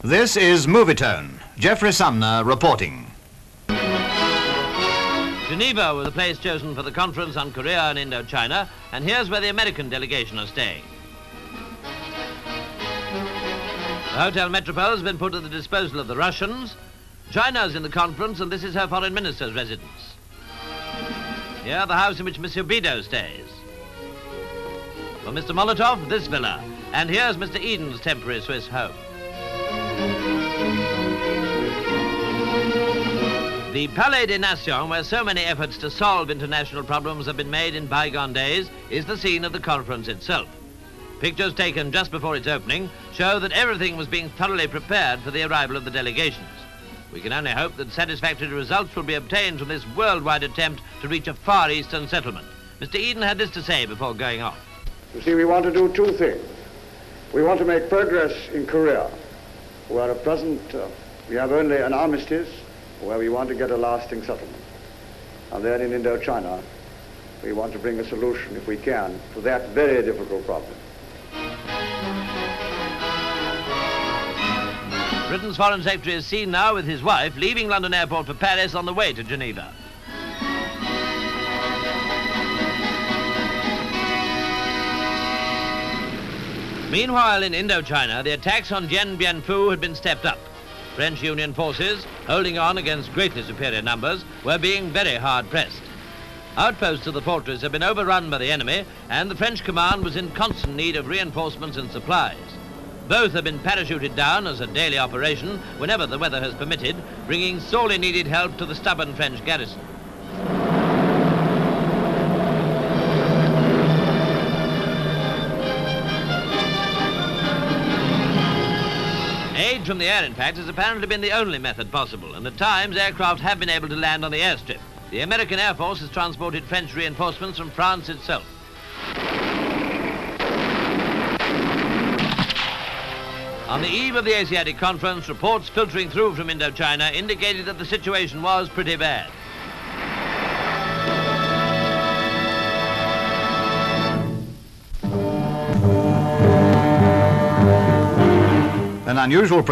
This is Movietone. Jeffrey Sumner reporting. Geneva was the place chosen for the conference on Korea and Indo-China, and here's where the American delegation are staying. The Hotel Metropole has been put at the disposal of the Russians. China's in the conference, and this is her foreign minister's residence. Here, the house in which Monsieur Bido stays. For Mr. Molotov, this villa. And here's Mr. Eden's temporary Swiss home. The Palais des Nations, where so many efforts to solve international problems have been made in bygone days, is the scene of the conference itself. Pictures taken just before its opening show that everything was being thoroughly prepared for the arrival of the delegations. We can only hope that satisfactory results will be obtained from this worldwide attempt to reach a Far Eastern settlement. Mr. Eden had this to say before going off. You see, we want to do two things. We want to make progress in Korea, where at present we have only an armistice, where we want to get a lasting settlement. And then in Indo-China, we want to bring a solution, if we can, to that very difficult problem. Britain's Foreign Secretary is seen now with his wife leaving London Airport for Paris on the way to Geneva. Meanwhile, in Indo-China, the attacks on Dien Bien Phu had been stepped up. French Union forces, holding on against greatly superior numbers, were being very hard-pressed. Outposts of the fortress had been overrun by the enemy, and the French command was in constant need of reinforcements and supplies. Both have been parachuted down as a daily operation whenever the weather has permitted, bringing sorely needed help to the stubborn French garrison. Aid from the air, in fact, has apparently been the only method possible, and at times aircraft have been able to land on the airstrip. The American Air Force has transported French reinforcements from France itself. On the eve of the Asiatic Conference, reports filtering through from Indo-China indicated that the situation was pretty bad. An unusual